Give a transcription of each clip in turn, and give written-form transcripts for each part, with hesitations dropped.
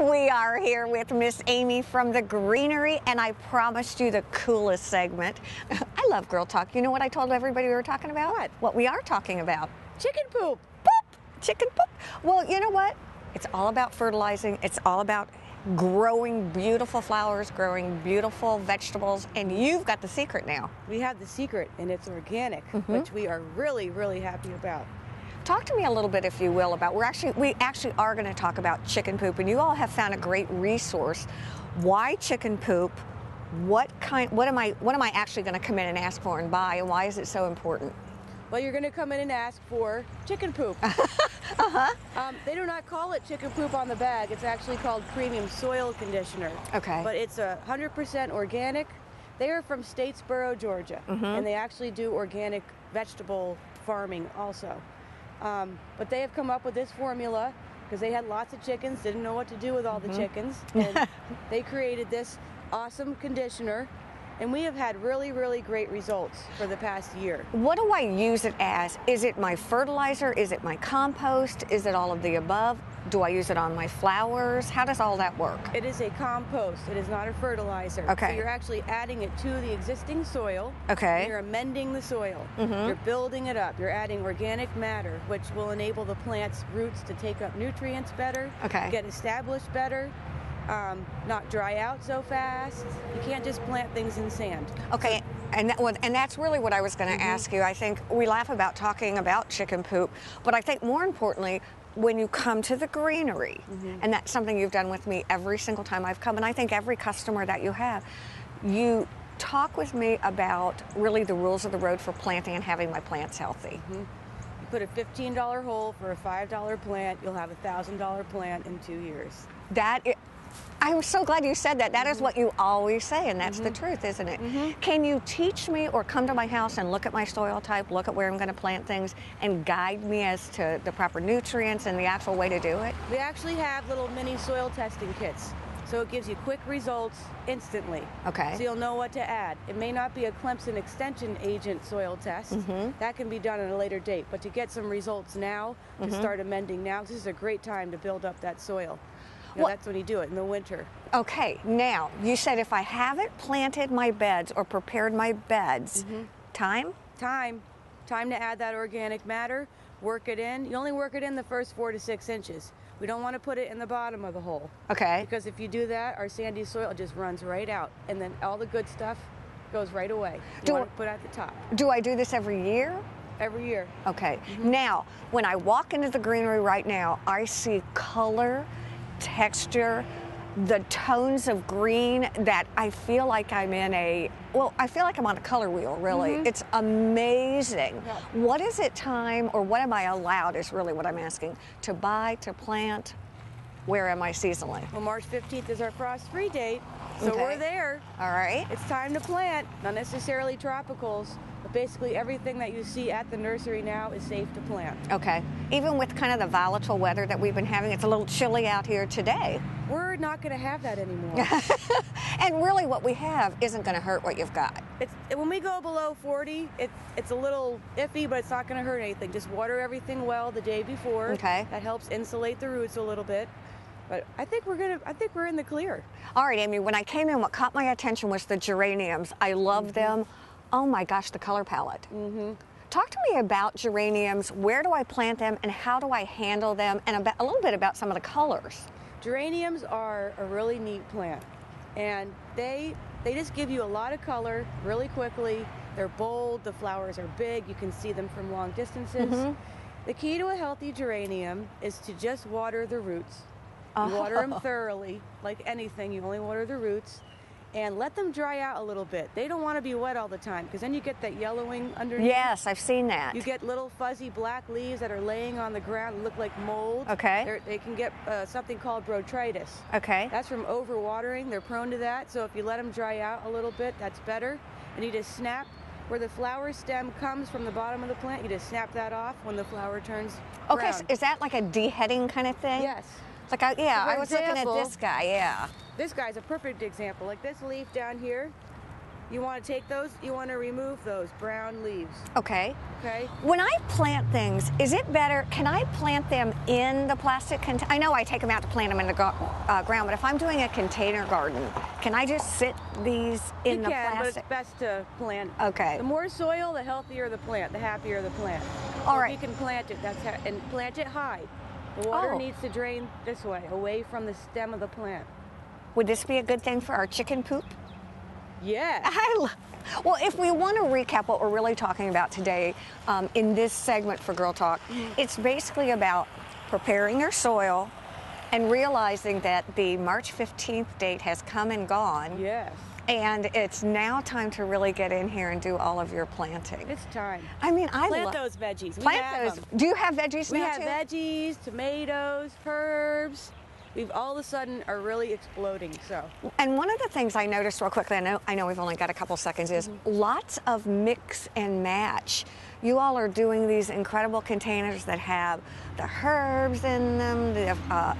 We are here with Miss Amy from the Greenery, and I promised you the coolest segment. I love Girl Talk. You know what I told everybody we were talking about? What we are talking about. Chicken poop. Poop! Chicken poop. Well, you know what? It's all about fertilizing. It's all about growing beautiful flowers, growing beautiful vegetables, and you've got the secret now. We have the secret, and it's organic, which we are really, really happy about. Talk to me a little bit, if you will, about we actually are going to talk about chicken poop, and you all have found a great resource. Why chicken poop? What am I actually going to come in and ask for and buy, and why is it so important? Well, you're going to come in and ask for chicken poop. They do not call it chicken poop on the bag. It's actually called premium soil conditioner. Okay. But it's 100% organic. They are from Statesboro, Georgia, and they actually do organic vegetable farming also. But they have come up with this formula because they had lots of chickens, didn't know what to do with all the chickens, and they created this awesome conditioner, and we have had really, really great results for the past year. What do I use it as? Is it my fertilizer? Is it my compost? Is it all of the above? Do I use it on my flowers? How does all that work? It is a compost. It is not a fertilizer. Okay. So you're actually adding it to the existing soil. Okay. You're amending the soil. You're building it up. You're adding organic matter, which will enable the plant's roots to take up nutrients better, get established better, not dry out so fast. You can't just plant things in sand. Okay. And that's really what I was going to ask you. I think we laugh about talking about chicken poop, but I think more importantly, when you come to the Greenery, and that's something you've done with me every single time I've come, and I think every customer that you have, you talk with me about really the rules of the road for planting and having my plants healthy. You put a $15 hole for a $5 plant, you'll have a $1,000 plant in 2 years. I'm so glad you said that. That is what you always say, and that's the truth, isn't it? Can you teach me or come to my house and look at my soil type, look at where I'm going to plant things, and guide me as to the proper nutrients and the actual way to do it? We actually have little mini soil testing kits, so it gives you quick results instantly. Okay. So you'll know what to add. It may not be a Clemson extension agent soil test. That can be done at a later date, but to get some results now, to start amending now, this is a great time to build up that soil. You know, that's when you do it, in the winter. Okay, now, you said if I haven't planted my beds or prepared my beds, time? Time to add that organic matter, work it in. You only work it in the first 4 to 6 inches. We don't want to put it in the bottom of the hole. Okay. Because if you do that, our sandy soil just runs right out, and then all the good stuff goes right away. You want to put it at the top. Do I do this every year? Every year. Okay. Now, when I walk into the Greenery right now, I see color, texture, the tones of green that I feel like I'm in I feel like I'm on a color wheel, really. It's amazing. Yeah. What is it time, or what am I allowed is really what I'm asking, to buy, to plant? Where am I seasonally? Well, March 15th is our frost-free date, so we're there. All right. It's time to plant, not necessarily tropicals, but basically everything that you see at the nursery now is safe to plant. Okay. Even with kind of the volatile weather that we've been having, it's a little chilly out here today. We're not going to have that anymore. And really what we have isn't going to hurt what you've got. When we go below 40, it's a little iffy, but it's not going to hurt anything. Just water everything well the day before. Okay. That helps insulate the roots a little bit. But I think we're in the clear. All right, Amy, when I came in, what caught my attention was the geraniums. I love them. Oh my gosh, the color palette. Talk to me about geraniums. Where do I plant them, and how do I handle them, and a little bit about some of the colors. Geraniums are a really neat plant, and they just give you a lot of color really quickly. They're bold, the flowers are big, you can see them from long distances. The key to a healthy geranium is to just water the roots. You water them thoroughly, like anything, you only water the roots, and let them dry out a little bit. They don't want to be wet all the time, because then you get that yellowing underneath. Yes, I've seen that. You get little fuzzy black leaves that are laying on the ground and look like mold. Okay. They can get something called botrytis. Okay. That's from overwatering. They're prone to that, so if you let them dry out a little bit, that's better. And you just snap where the flower stem comes from the bottom of the plant, you just snap that off when the flower turns brown. Okay, so is that like a deheading kind of thing? Yes. Like I was looking at this guy, This guy's a perfect example. Like this leaf down here, You want to take those, you want to remove those brown leaves, Okay. okay? When I plant things, is it better? Can I plant them in the plastic container? I know I take them out to plant them in the ground, but if I'm doing a container garden, can I just sit these in the You can, but plastic? it's best to plant. Okay. The more soil, the healthier the plant, the happier the plant. All So right. if you can plant it, and plant it high. The water Oh. needs to drain this way, away from the stem of the plant. Would this be a good thing for our chicken poop? Yeah. Well, if we want to recap what we're really talking about today in this segment for Girl Talk, it's basically about preparing your soil and realizing that the March 15th date has come and gone. Yes. And it's now time to really get in here and do all of your planting. It's time. I mean, I Plant love those veggies. We Plant have those. them. Do you have veggies We now have too? veggies, tomatoes, herbs. We've all of a sudden are really exploding. So And one of the things I noticed real quickly, I know we've only got a couple seconds, is lots of mix and match. You all are doing these incredible containers that have the herbs in them,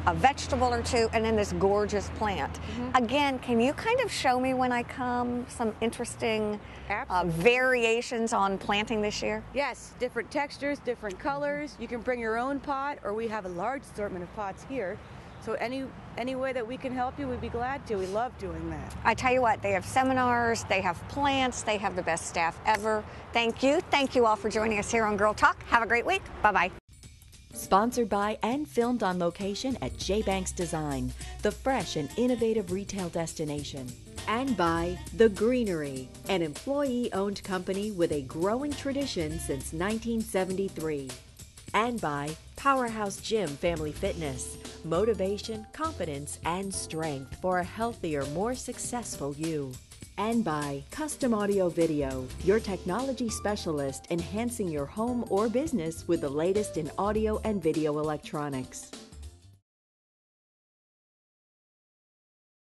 a vegetable or two, and then this gorgeous plant. Again, can you kind of show me when I come some interesting Absolutely. variations on planting this year? yes, different textures, different colors. You can bring your own pot, or we have a large assortment of pots here. So any way that we can help you, we'd be glad to. We love doing that. I tell you what, they have seminars, they have plants, they have the best staff ever. Thank you. Thank you all for joining us here on Girl Talk. Have a great week. Bye-bye. Sponsored by and filmed on location at J. Banks Design, the fresh and innovative retail destination. And by The Greenery, an employee-owned company with a growing tradition since 1973. And by Powerhouse Gym Family Fitness, motivation, confidence, and strength for a healthier, more successful you. And by Custom Audio Video, your technology specialist enhancing your home or business with the latest in audio and video electronics.